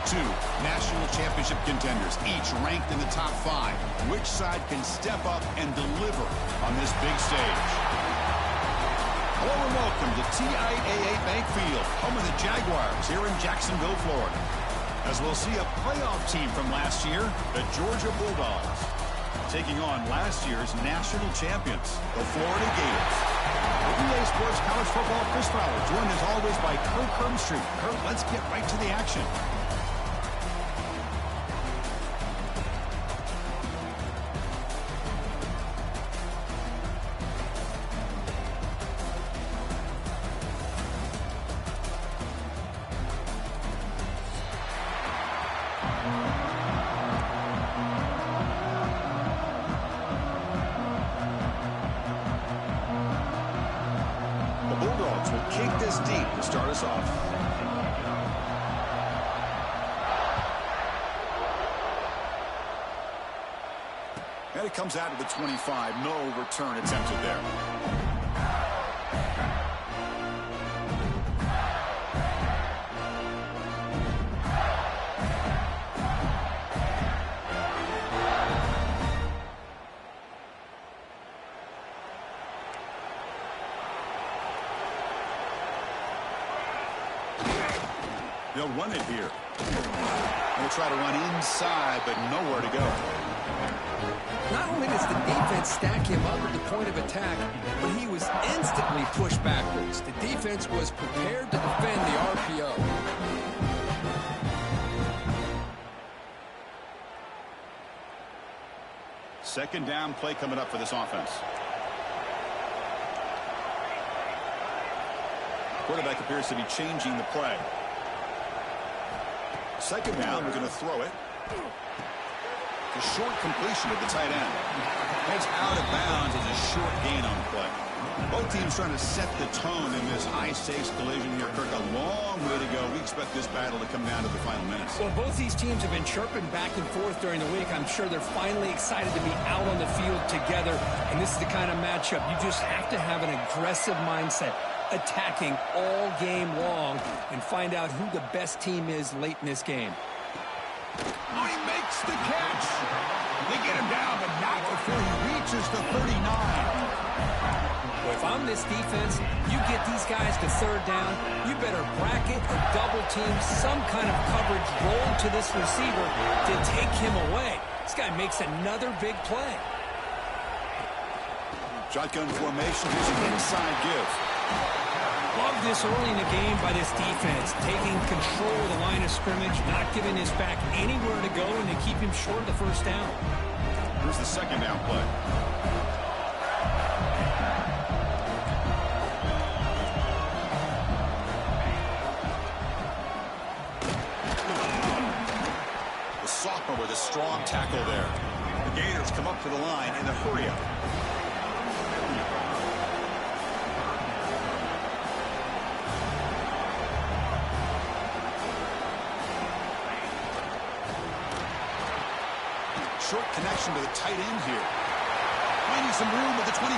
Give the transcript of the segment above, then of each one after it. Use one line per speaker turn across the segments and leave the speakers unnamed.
Two national championship contenders, each ranked in the top 5. Which side can step up and deliver on this big stage? Hello and welcome to TIAA Bank Field, home of the Jaguars here in Jacksonville, Florida. As we'll see a playoff team from last year, the Georgia Bulldogs, taking on last year's national champions, the Florida Gators. The EA Sports College Football Chris Fowler, joined as always by Kurt Hermstreet. Kurt, let's get right to the action. Bulldogs will kick this deep to start us off. And it comes out of the 25. No return attempted there. They'll run it here. They'll try to run inside, but nowhere to go.
Not only does the defense stack him up at the point of attack, but he was instantly pushed backwards. The defense was prepared to defend the RPO.
Second down play coming up for this offense. Quarterback appears to be changing the play. Second down, we're going to throw it. A short completion at the tight end. It's out of bounds as a short gain on the play. Both teams trying to set the tone in this high-stakes collision here. Kirk, a long way to go. We expect this battle to come down to the final minutes.
Well, both these teams have been chirping back and forth during the week. I'm sure they're finally excited to be out on the field together. And this is the kind of matchup you just have to have an aggressive mindset, attacking all game long, and find out who the best team is late in this game.
Oh, he makes the catch. They get him down, but not before he reaches the 39.
Well, if I'm this defense, you get these guys to third down, you better bracket or double team some kind of coverage roll to this receiver to take him away. This guy makes another big play.
Shotgun formation, here's an inside give.
Love this early in the game by this defense, taking control of the line of scrimmage, not giving his back anywhere to go, and to keep him short of the first down.
Here's the second down play. The sophomore with a strong tackle there. The Gators come up to the line in the hurry-up. Short connection to the tight end here. Finding some room with the 25.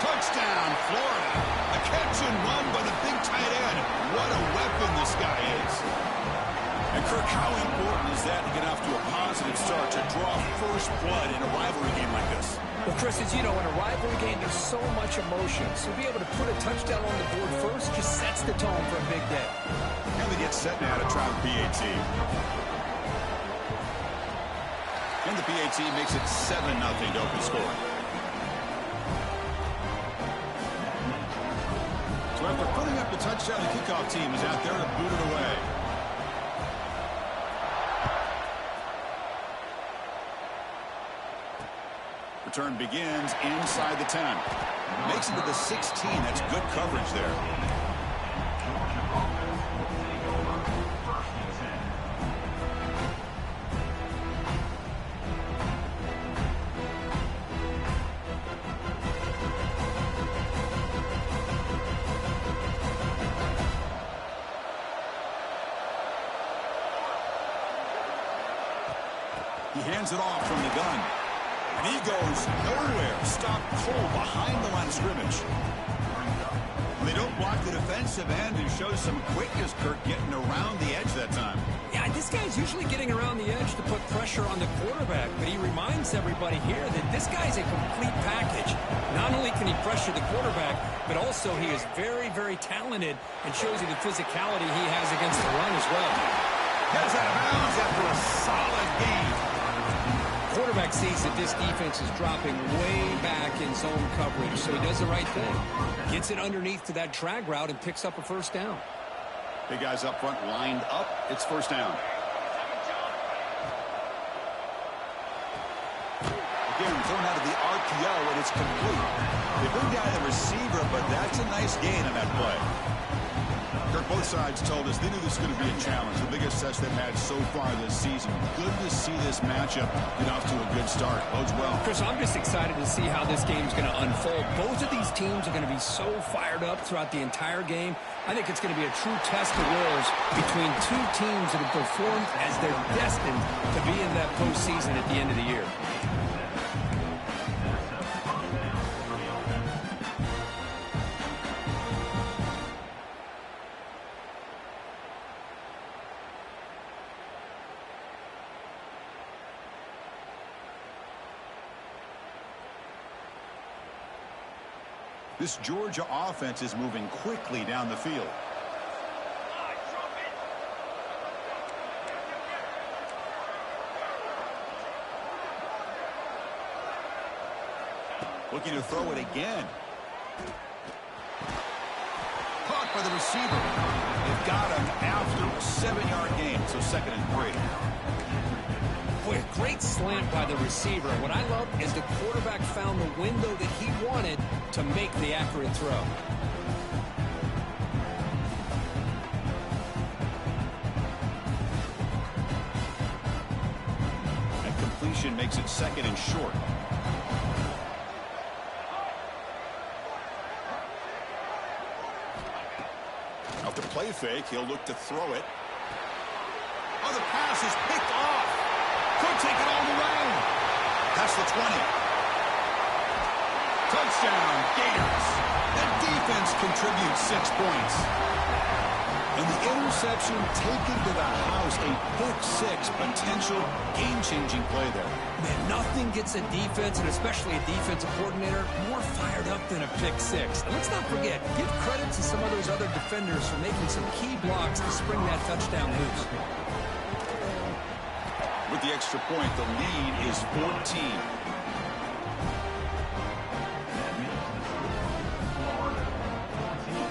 Touchdown, Florida. A catch and run by the big tight end. What a weapon this guy is. And Kirk, how important is that to get off to a positive start to draw first blood in a rivalry game like this?
Well, Chris, as you know, in a rivalry game, there's so much emotion. So to be able to put a touchdown on the board first just sets the tone for a big day.
And they get set now to try the PAT. And the PAT makes it 7-0 to open score. So after putting up the touchdown, the kickoff team is out there to boot it away. Return begins inside the 10. Makes it to the 16. That's good coverage there. He hands it off from the gun. And he goes nowhere. Stopped cold behind the line of scrimmage. They don't block the defensive end and show some quickness, Kirk, getting around the edge that
guy's usually getting around the edge to put pressure on the quarterback, but he reminds everybody here that this guy's a complete package. Not only can he pressure the quarterback, but also he is very, very talented and shows you the physicality he has against the run as well.
Gets out of bounds after a solid gain.
Quarterback sees that this defense is dropping way back in zone coverage, so he does the right thing. Gets it underneath to that drag route and picks up a first down.
Big guys up front lined up. It's first down. Again, thrown out of the RPO, and it's complete. They bring down the receiver, but that's a nice gain on that play. Kirk, both sides told us they knew this was going to be a challenge. The biggest test they've had so far this season. Good to see this matchup get off to a good start. Bodes well.
Chris, I'm just excited to see how this game's going to unfold. Both of these teams are going to be so fired up throughout the entire game. I think it's going to be a true test of wills between two teams that have performed as they're destined to be in that postseason at the end of the year.
This Georgia offense is moving quickly down the field. Looking to throw it again. Caught by the receiver. They've got him after a 7-yard gain, so 2nd and 3.
Boy, a great slant by the receiver. What I love is the quarterback found the window that he wanted to make the accurate throw.
And completion makes it 2nd and short. Out the play fake, he'll look to throw it. Oh, the pass is picked off. Could take it all the way. That's the 20. Touchdown, Gators. The defense contributes 6 points. And the interception taken to the house, a pick-6 potential game-changing play there.
Man, nothing gets a defense, and especially a defensive coordinator, more fired up than a pick-6. And let's not forget, give credit to some of those other defenders for making some key blocks to spring that touchdown loose.
With the extra point, the lead is 14.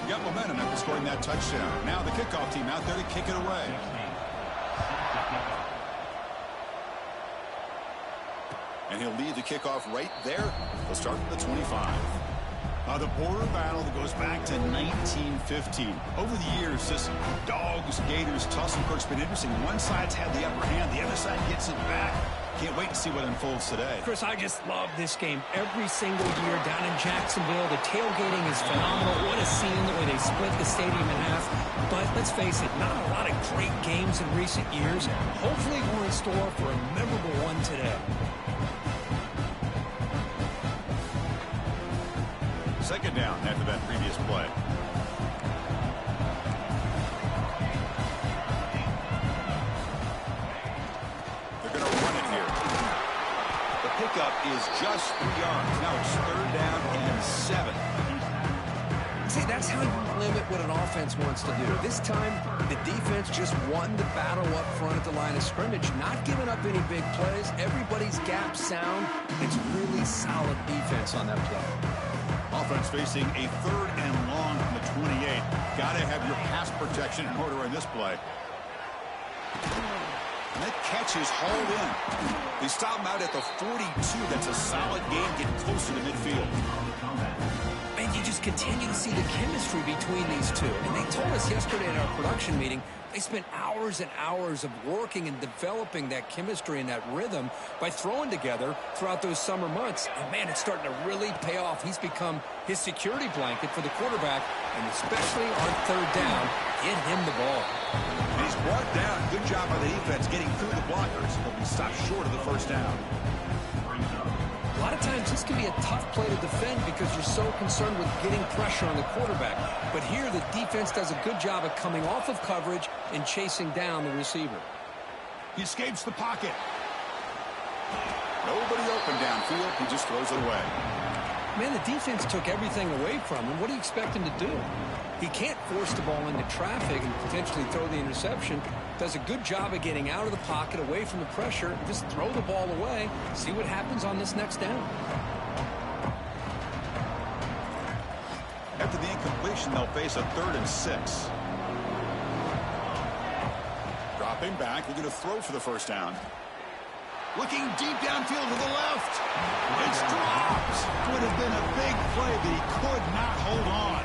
Got momentum after scoring that touchdown. Now the kickoff team out there to kick it away. And he'll lead the kickoff right there. They'll start from the 25. The border battle that goes back to 1915. Over the years, this Dawgs, Gators, tussle has been interesting. One side's had the upper hand. The other side gets it back. Can't wait to see what unfolds today.
Chris, I just love this game. Every single year down in Jacksonville, the tailgating is phenomenal. What a scene the way they split the stadium in half. But let's face it, not a lot of great games in recent years. Hopefully we're in store for a memorable one today.
Second down after that previous play. They're going to run it here. The pickup is just 3 yards. Now it's 3rd down and 7.
See, that's how you limit what an offense wants to do. This time, the defense just won the battle up front at the line of scrimmage, not giving up any big plays. Everybody's gap sound. It's really solid defense on that play.
Offense facing a 3rd and long from the 28. Got to have your pass protection in order in this play. And that catch is hauled in. They stop him out at the 42. That's a solid game, getting closer to midfield.
And you just continue to see the chemistry between these two. And they told us yesterday in our production meeting, they spent hours and hours of working and developing that chemistry and that rhythm by throwing together throughout those summer months. And, man, it's starting to really pay off. He's become his security blanket for the quarterback, and especially on 3rd down, get him the ball.
And he's brought down. Good job by the defense getting through the blockers. He'll be stopped short of the 1st down.
A lot of times this can be a tough play to defend because you're so concerned with getting pressure on the quarterback. But here the defense does a good job of coming off of coverage and chasing down the receiver.
He escapes the pocket. Nobody open downfield. He just throws it away.
Man, the defense took everything away from him. What do you expect him to do? He can't force the ball into traffic and potentially throw the interception. Does a good job of getting out of the pocket, away from the pressure. Just throw the ball away. See what happens on this next down.
After the incompletion, they'll face a 3rd and 6. Dropping back, looking to throw for the first down. Looking deep downfield to the left. It's dropped. Would have been a big play, but he could not hold on.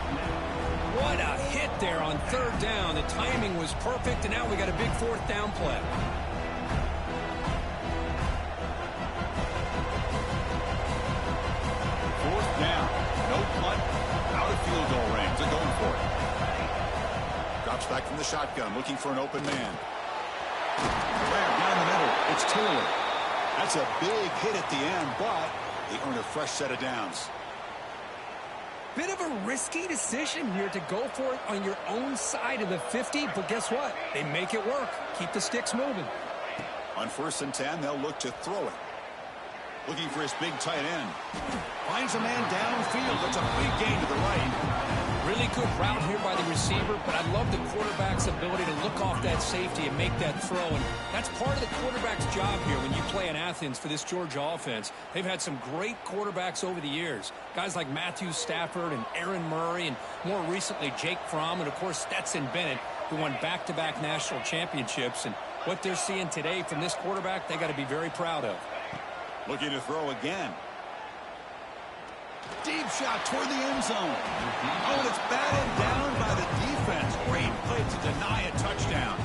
What a hit there on 3rd down. The timing was perfect, and now we got a big 4th down play.
Fourth down. No punt. Out of field goal range. They're going for it. Drops back from the shotgun, looking for an open man. Grab down the middle. It's Taylor. That's a big hit at the end, but they earn a fresh set of downs.
Bit of a risky decision here to go for it on your own side of the 50, but guess what? They make it work. Keep the sticks moving.
On 1st and 10, they'll look to throw it. Looking for his big tight end. Finds a man downfield. That's a big gain to the right.
Really good route here by the receiver, but I love the quarterback's ability to look off that safety and make that throw. And that's part of the quarterback's job here when you play in Athens for this Georgia offense. They've had some great quarterbacks over the years. Guys like Matthew Stafford and Aaron Murray, and more recently Jake Fromm, and of course Stetson Bennett, who won back-to-back national championships. And what they're seeing today from this quarterback, they got to be very proud of.
Looking to throw again. Deep shot toward the end zone. Oh, and it's batted down by the defense. Great play to deny a touchdown.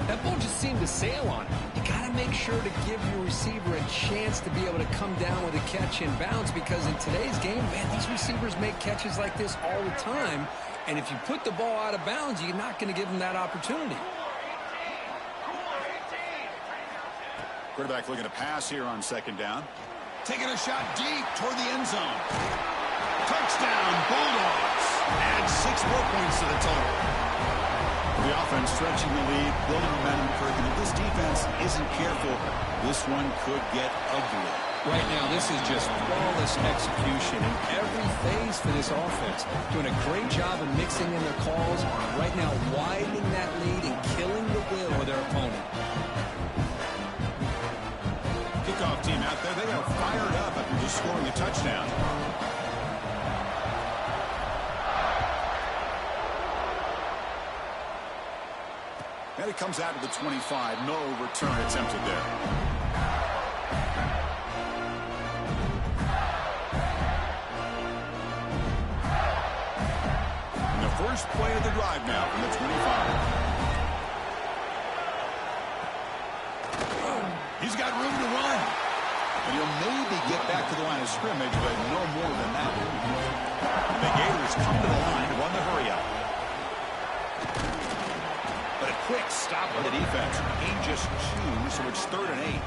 That ball just seemed to sail on him. You got to make sure to give your receiver a chance to be able to come down with a catch in bounds, because in today's game, man, these receivers make catches like this all the time. And if you put the ball out of bounds, you're not going to give them that opportunity.
Quarterback looking to pass here on 2nd down. Taking a shot deep toward the end zone. Touchdown, Bulldogs. Add 6 more points to the total. The offense stretching the lead, building momentum curve. And if this defense isn't careful, this one could get ugly.
Right now, this is just flawless execution in every phase for this offense. Doing a great job of mixing in their calls. Right now, widening that lead and killing the will of their opponent.
Kickoff team out there, they are fired up after just scoring a touchdown. And it comes out to the 25. No return attempted there. And the first play of the drive now from the 25. He's got room to run. And he'll maybe get back to the line of scrimmage, but no more than that. And the Gators come to the line to run the hurry up. But a quick stop by the defense. Gain just 2, so it's 3rd and 8.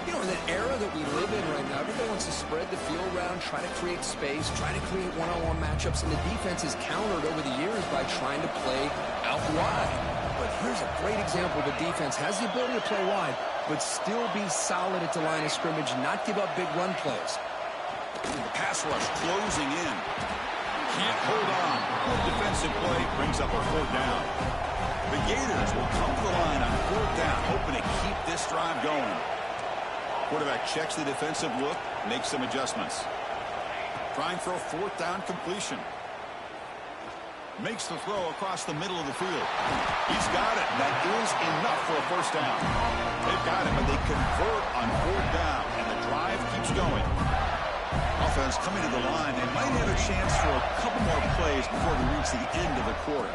You know, in the era that we live in right now, everybody wants to spread the field around, try to create space, try to create one-on-one matchups, and the defense is countered over the years by trying to play out wide. But here's a great example of a defense has the ability to play wide, but still be solid at the line of scrimmage and not give up big run plays.
The pass rush closing in. Can't hold on. Good defensive play brings up a 4th down. The Gators will come to the line on 4th down, hoping to keep this drive going. Quarterback checks the defensive look, makes some adjustments. Trying for a 4th down completion. Makes the throw across the middle of the field. He's got it. That is enough for a 1st down. They've got it, but they convert on 4th down, and the drive keeps going. Offense coming to the line. They might have a chance for a couple more plays before they reach the end of the quarter.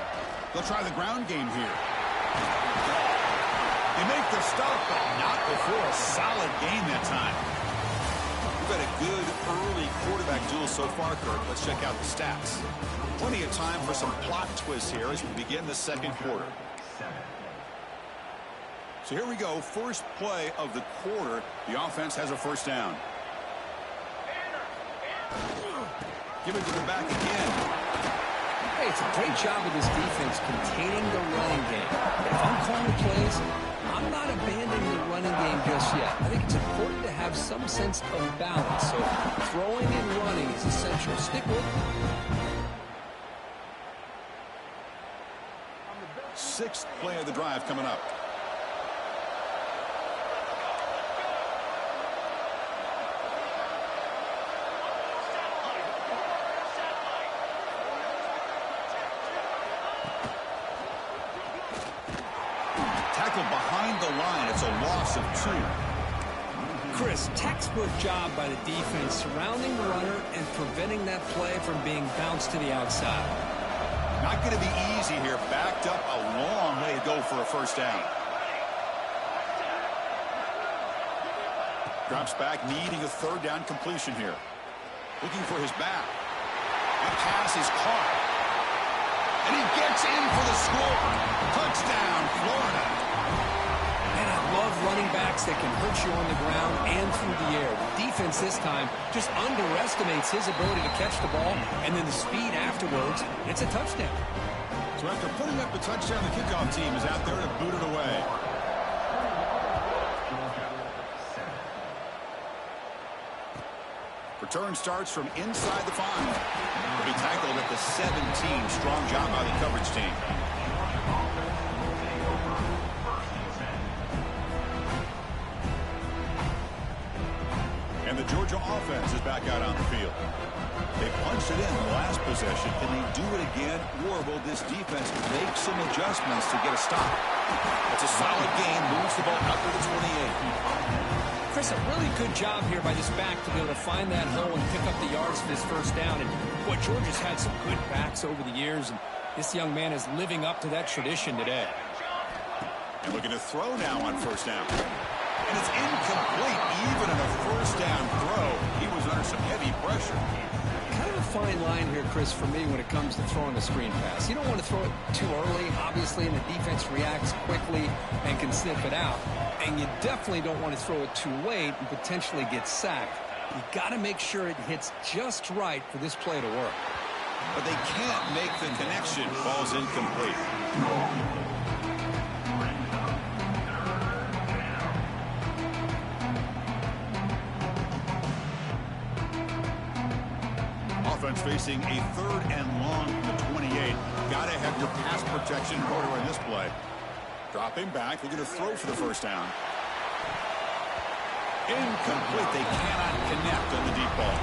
They'll try the ground game here. They make the stop, but not before a solid game that time. We've had a good early quarterback duel so far, Kirk. Let's check out the stats. Plenty of time for some plot twists here as we begin the 2nd quarter. So here we go. First play of the quarter. The offense has a 1st down. Give it to the back again.
Hey, it's a great job of this defense containing the running game. If I'm calling the plays, I'm some sense of balance. So throwing and running is essential. Stick with it.
Sixth play of the drive coming up. Tackle behind the line. It's a loss of 2.
Chris, textbook job by the defense surrounding the runner and preventing that play from being bounced to the outside.
Not going to be easy here. Backed up a long way to go for a first down. Drops back, needing a third down completion here. Looking for his back. That pass is caught. And he gets in for the score. Touchdown, Florida.
And I love running backs that can hurt you on the ground and through the air. The defense this time just underestimates his ability to catch the ball, and then the speed afterwards, it's a touchdown.
So after putting up the touchdown, the kickoff team is out there to boot it away. Return starts from inside the 5. Will be tackled at the 17. Strong job by the coverage team. And the Georgia offense is back out on the field. They punched it in the last possession. Can they do it again, or will this defense make some adjustments to get a stop? It's a solid game. Moves the ball up to the 28.
Chris, a really good job here by this back to be able to find that hole and pick up the yards for this first down. And boy, Georgia's had some good backs over the years, and this young man is living up to that tradition today.
And looking to throw now on first down. And it's incomplete, even in a first down throw. He was under some heavy pressure.
Kind of a fine line here, Chris, for me when it comes to throwing the screen pass. You don't want to throw it too early, obviously, and the defense reacts quickly and can sniff it out. And you definitely don't want to throw it too late and potentially get sacked. You got to make sure it hits just right for this play to work.
But they can't make the connection. Ball's incomplete. Offense facing a 3rd and long from the 28. Got to have your pass protection in order in this play. Dropping back, looking to throw for the first down. Incomplete. They cannot connect on the deep ball.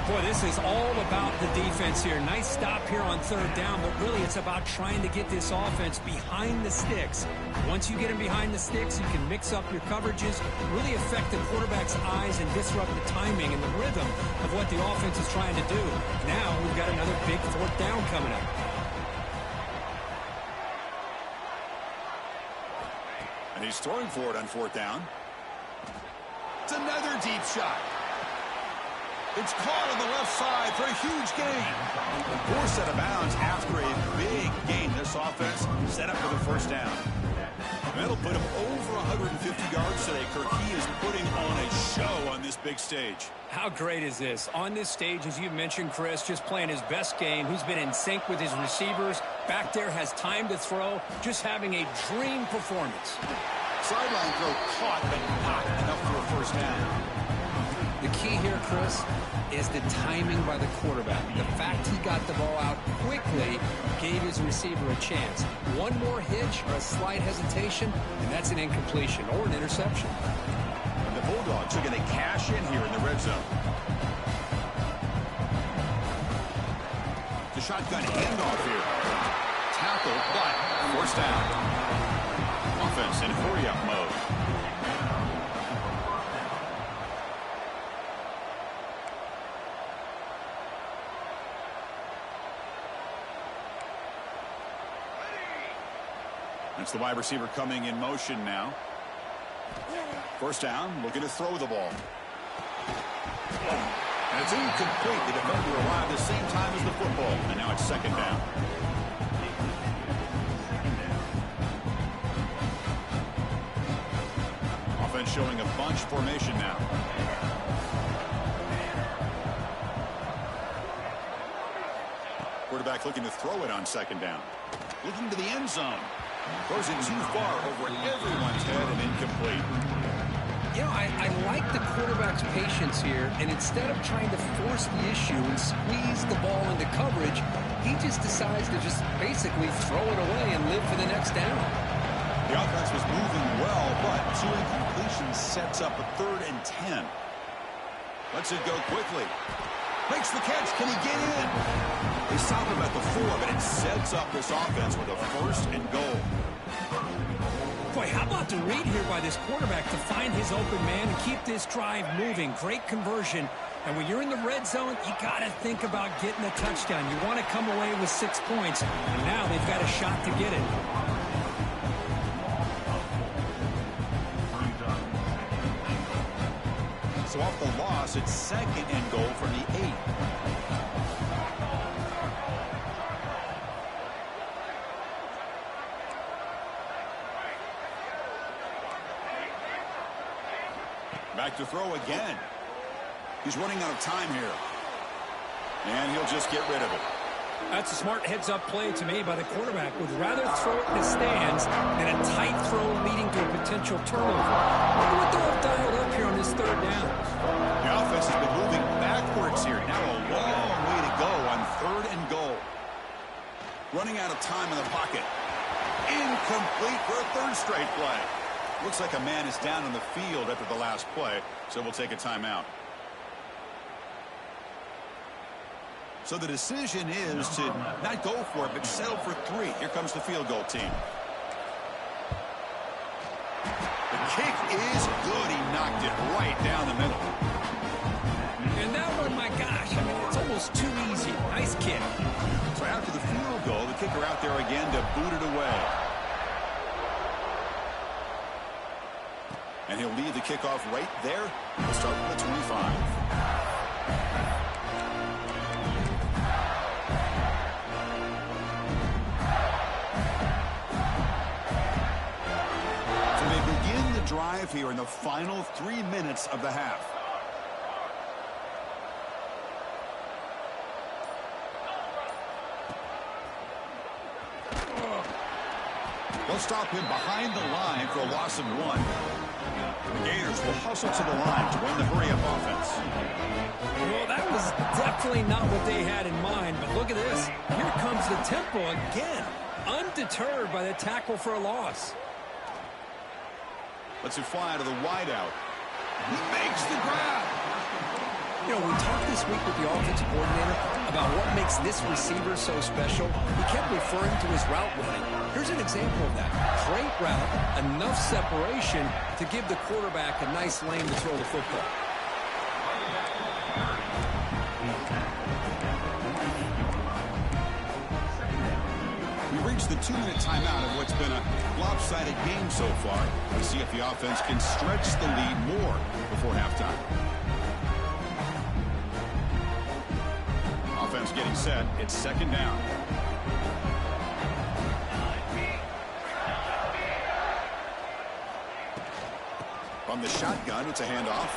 Boy, this is all about the defense here. Nice stop here on 3rd down, but really it's about trying to get this offense behind the sticks. Once you get them behind the sticks, you can mix up your coverages, really affect the quarterback's eyes and disrupt the timing and the rhythm of what the offense is trying to do. Now we've got another big 4th down coming up.
And he's throwing for it on 4th down. It's another deep shot. It's caught on the left side for a huge gain. Forced out of bounds after a big gain. This offense set up for the first down. And that'll put him over 150 yards today. Kirk, he is putting on a show on this big stage.
How great is this? On this stage, as you mentioned, Chris, just playing his best game. He's been in sync with his receivers. Back there, has time to throw. Just having a dream performance.
Sideline throw caught, but not enough for a first down.
The key here, Chris, is the timing by the quarterback. The fact he got the ball out quickly gave his receiver a chance. One more hitch or a slight hesitation, and that's an incompletion or an interception.
And the Bulldogs are going to cash in here in the red zone. The shotgun handoff here. Tackle, but forced down. Offense in hurry-up mode. That's the wide receiver coming in motion now. First down, looking to throw the ball. And it's incomplete. The defender arrived at the same time as the football. And now it's 2nd down. Offense showing a bunch formation now. Quarterback looking to throw it on 2nd down. Looking to the end zone. Throws it too far over everyone's head and incomplete.
You know, I like the quarterback's patience here, and instead of trying to force the issue and squeeze the ball into coverage, he just decides to just basically throw it away and live for the next down.
The offense was moving well, but two incompletions sets up a 3rd and 10. Lets it go quickly. Makes the catch. Can he get in? They stop him at the 4, but it sets up this offense with a 1st and goal.
Boy, how about the read here by this quarterback to find his open man and keep this drive moving. Great conversion. And when you're in the red zone, you got to think about getting a touchdown. You want to come away with 6 points. And now they've got a shot to get it.
So off the loss, it's 2nd and goal from the 8. Back to throw again. He's running out of time here. And he'll just get rid of it.
That's a smart heads-up play to me by the quarterback. Would rather throw it in the stands than a tight throw leading to a potential turnover. Wonder what they'll have dialed up here on this 3rd down.
The offense has been moving backwards here. Now a long way to go on 3rd and goal. Running out of time in the pocket. Incomplete for a 3rd straight play. Looks like a man is down on the field after the last play, so we'll take a timeout. So the decision is to not go for it, but settle for 3. Here comes the field goal team. The kick is good. He knocked it right down the middle.
And that one, my gosh, I mean, it's almost too easy. Nice kick.
So after the field goal, the kicker out there again to boot it away. And he'll lead the kickoff right there. We'll start with the 25. Drive here in the final 3 minutes of the half. They'll stop him behind the line for a loss of 1. The Gators will hustle to the line to run the hurry-up offense.
Well, that was definitely not what they had in mind, but look at this. Here comes the tempo again, undeterred by the tackle for a loss.
Lets it fly to the wideout. He makes the grab.
You know, we talked this week with the offensive coordinator about what makes this receiver so special. He kept referring to his route running. Here's an example of that. Great route, enough separation to give the quarterback a nice lane to throw the football.
The 2-minute timeout of what's been a lopsided game so far. We'll see if the offense can stretch the lead more before halftime. Offense getting set. It's 2nd down. From the shotgun, it's a handoff.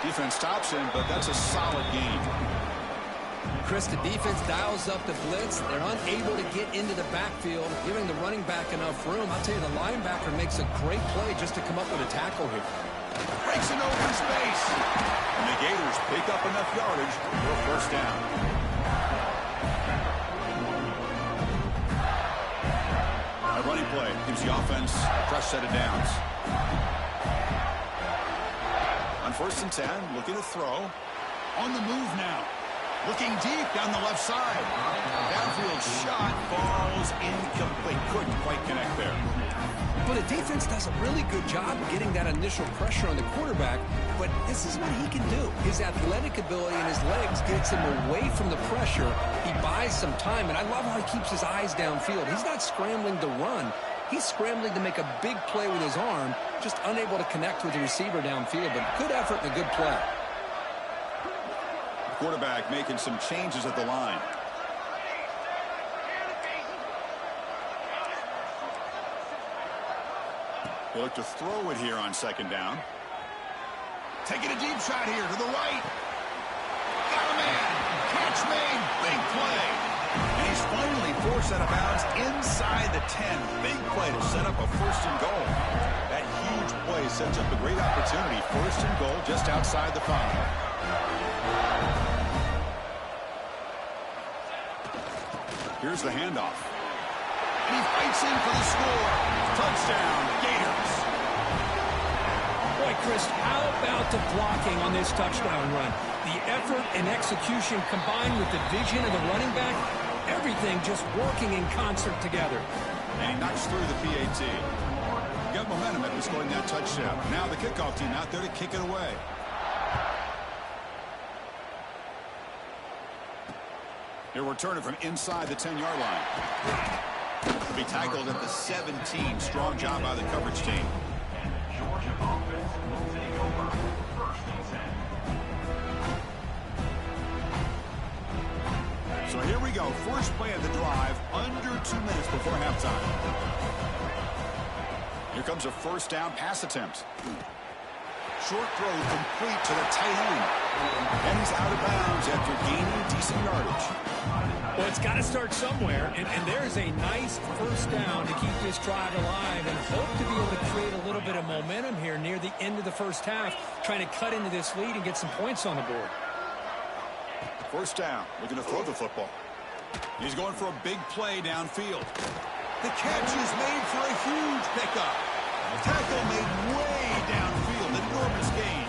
Defense stops him, but that's a solid gain.
Chris, the defense dials up the blitz. They're unable to get into the backfield, giving the running back enough room. I'll tell you, the linebacker makes a great play just to come up with a tackle here.
Breaks an open space. And the Gators pick up enough yardage for a 1st down. A running play gives the offense a fresh set of downs. On 1st and 10, looking to throw. On the move now. Looking deep down the left side. Downfield shot falls incomplete. Couldn't quite connect there.
Well, the defense does a really good job of getting that initial pressure on the quarterback, but this is what he can do. His athletic ability and his legs gets him away from the pressure. He buys some time, and I love how he keeps his eyes downfield. He's not scrambling to run. He's scrambling to make a big play with his arm, just unable to connect with the receiver downfield, but good effort and a good play.
Quarterback making some changes at the line. They look to throw it here on 2nd down. Taking a deep shot here to the right. Got a man. Catch made. Big play. And he's finally forced out of bounds inside the 10. Big play to set up a 1st and goal. That huge play sets up a great opportunity. First and goal just outside the 5. Here's the handoff. And he fights in for the score. Touchdown, Gators.
Boy, Chris, how about the blocking on this touchdown run? The effort and execution combined with the vision of the running back, everything just working in concert together.
And he knocks through the PAT. Got momentum after scoring that touchdown. Now the kickoff team out there to kick it away. He'll return it from inside the 10-yard line. He'll be tackled at the 17. Strong job by the coverage team.
Georgia offense will take over first and 10.
So here we go. First play of the drive, under 2 minutes before halftime. Here comes a first down pass attempt. Short throw complete to the tight end. And he's out of bounds after gaining decent yardage.
Well, it's got to start somewhere, and there's a nice first down to keep this drive alive and hope to be able to create a little bit of momentum here near the end of the first half, trying to cut into this lead and get some points on the board.
First down, looking to throw the football. He's going for a big play downfield. The catch is made for a huge pickup. Tackle made way downfield, enormous gain.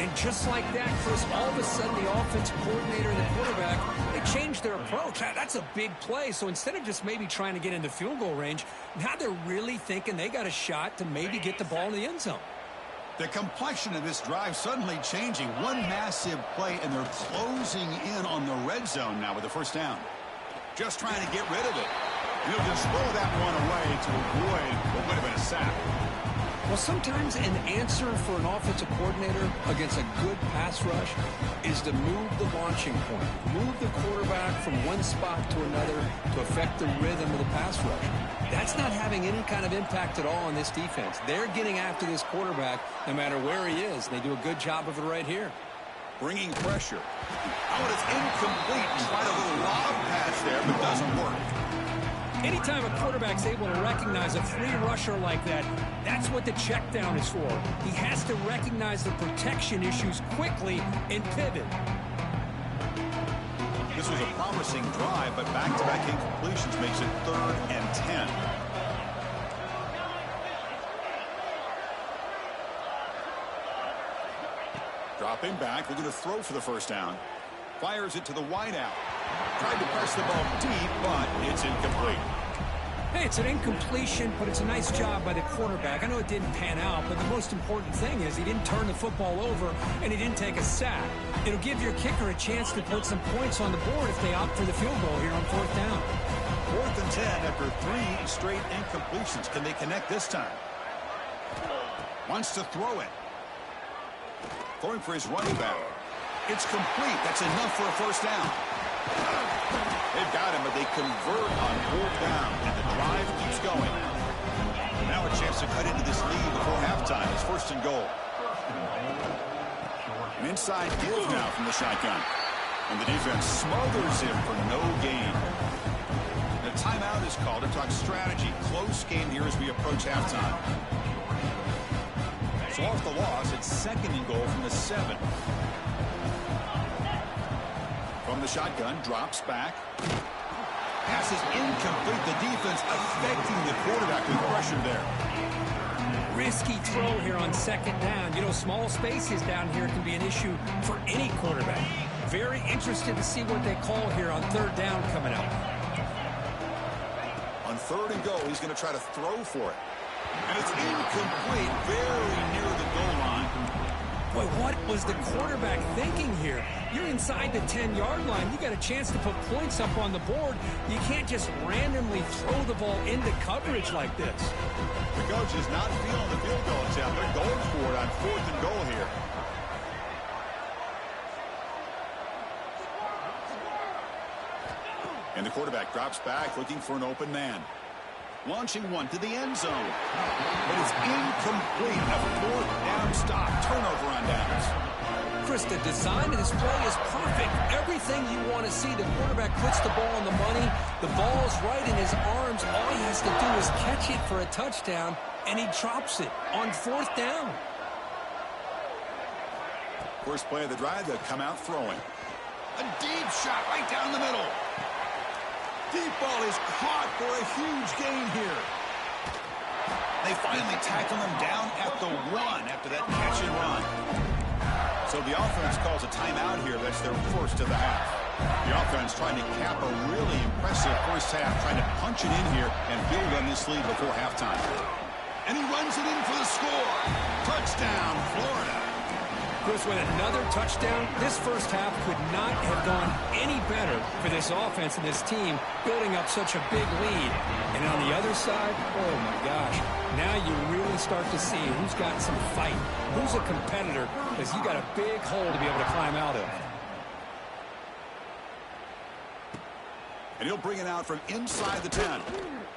And just like that, Chris, all of a sudden the offensive coordinator and the quarterback, they changed their approach. That's a big play. So instead of just maybe trying to get into field goal range, now they're really thinking they got a shot to maybe get the ball in the end zone.
The complexion of this drive suddenly changing. One massive play, and they're closing in on the red zone now with the first down. Just trying to get rid of it. He'll just throw that one away to avoid what would have been a sack.
Well, sometimes an answer for an offensive coordinator against a good pass rush is to move the launching point, move the quarterback from one spot to another to affect the rhythm of the pass rush. That's not having any kind of impact at all on this defense. They're getting after this quarterback no matter where he is. They do a good job of it right here.
Bringing pressure. Oh, and it's incomplete. Tried a little lob pass there, but doesn't work.
Anytime a quarterback's able to recognize a free rusher like that, that's what the check down is for. He has to recognize the protection issues quickly and pivot.
This was a promising drive, but back-to-back incompletions makes it 3rd and 10. Dropping back, looking to throw for the first down. Fires it to the wideout. Tried to press the ball deep, but it's incomplete.
Hey, it's an incompletion, but it's a nice job by the quarterback. I know it didn't pan out, but the most important thing is he didn't turn the football over and he didn't take a sack. It'll give your kicker a chance to put some points on the board if they opt for the field goal here on 4th down.
4th and 10 after 3 straight incompletions. Can they connect this time? Wants to throw it. Throwing for his running back. It's complete. That's enough for a first down. They've got him, but they convert on 4th down, and the drive keeps going. Now a chance to cut into this lead before halftime. It's 1st and goal. An inside give now from the shotgun. And the defense smothers him for no gain. The timeout is called to talk strategy. Close game here as we approach halftime. So off the loss, it's 2nd and goal from the 7. From the shotgun, drops back. Pass is incomplete. The defense affecting the quarterback with pressure there.
Risky throw here on 2nd down. You know, small spaces down here can be an issue for any quarterback. Very interested to see what they call here on 3rd down coming up.
On 3rd and goal, he's going to try to throw for it. And it's incomplete, very near the goal line.
Boy, what was the quarterback thinking here? You're inside the 10-yard line. You got a chance to put points up on the board. You can't just randomly throw the ball into coverage like this.
The coach is not feeling the field goal attempt. They're going for it on 4th and goal here. And the quarterback drops back, looking for an open man. Launching one to the end zone. But it's incomplete. A 4th down stop. Turnover on downs.
Chris, the design of this play is perfect. Everything you want to see. The quarterback puts the ball on the money. The ball's right in his arms. All he has to do is catch it for a touchdown, and he drops it on 4th down.
First play of the drive, they'll come out throwing. A deep shot right down the middle. Deep ball is caught for a huge gain here. They finally tackle him down at the 1 after that catch and run. So the offense calls a timeout here. That's their first of the half. The offense trying to cap a really impressive first half, trying to punch it in here and build on this lead before halftime. And he runs it in for the score. Touchdown, Florida.
Chris, with another touchdown, this first half could not have gone any better for this offense and this team, building up such a big lead. And on the other side, oh my gosh, now you really start to see who's got some fight, who's a competitor, because you got a big hole to be able to climb out of.
And he'll bring it out from inside the 10.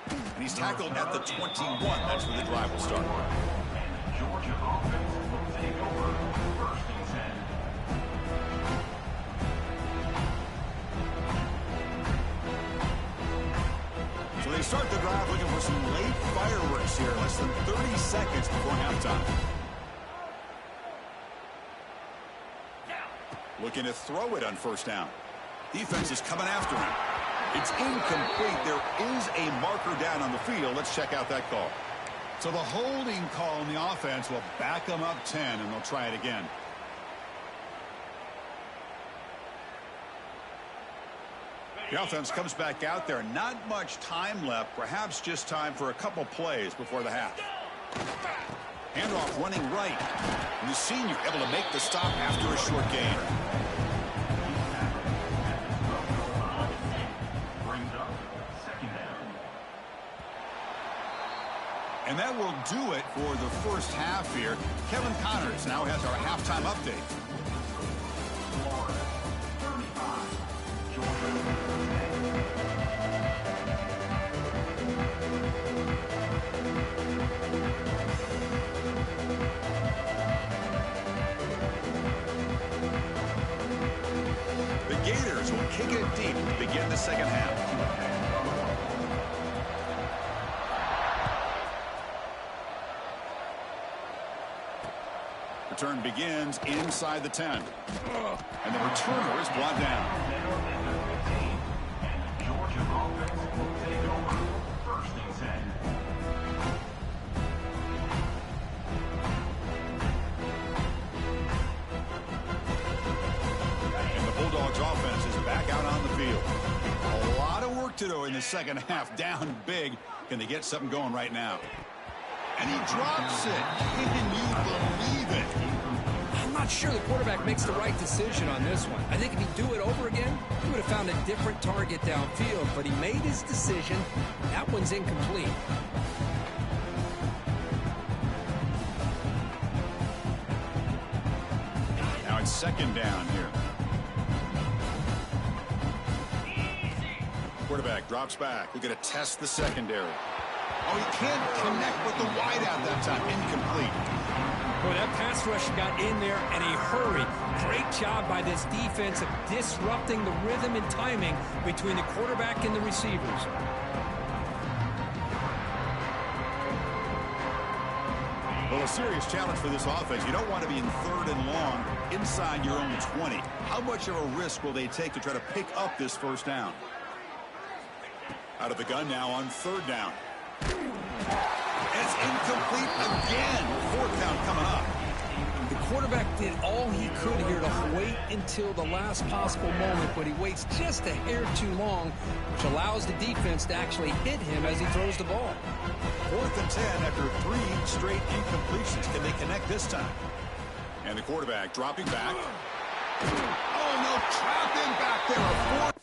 And he's tackled at the 21. That's where the drive will start.
Georgia offense will take over 1st and 10.
So they start the drive looking for some late fireworks here. Less than 30 seconds before halftime. Looking to throw it on 1st down. Defense is coming after him. It's incomplete. There is a marker down on the field. Let's check out that call. So the holding call in the offense will back them up 10, and they'll try it again. The offense comes back out there. Not much time left. Perhaps just time for a couple plays before the half. Handoff running right. And the senior able to make the stop after a short gain. And that will do it for the first half here. Kevin Connors now has our halftime update.
Florida 35, Georgia
10. The Gators will kick it deep to begin the second half. Return begins inside the 10. And the returner is brought down.
Georgia offense will take over 1st and 10.
And the Bulldogs offense is back out on the field. A lot of work to do in the second half. Down big. Can they get something going right now? And he drops it. Can you believe it?
I'm not sure the quarterback makes the right decision on this one. I think if he'd do it over again, he would have found a different target downfield, but he made his decision. That one's incomplete.
Now it's 2nd down here. Quarterback drops back. We're going to test the secondary. Oh, he can't connect with the wideout that time. Incomplete.
Boy, that pass rush got in there in a hurry. Great job by this defense of disrupting the rhythm and timing between the quarterback and the receivers.
Well, a serious challenge for this offense. You don't want to be in 3rd and long inside your own 20. How much of a risk will they take to try to pick up this 1st down? Out of the gun now on 3rd down. It's incomplete again. 4th down coming up.
The quarterback did all he could here to wait until the last possible moment, but he waits just a hair too long, which allows the defense to actually hit him as he throws the ball.
4th and 10 after 3 straight incompletions. Can they connect this time? And the quarterback dropping back. Oh, no, trapped in back there. A 4th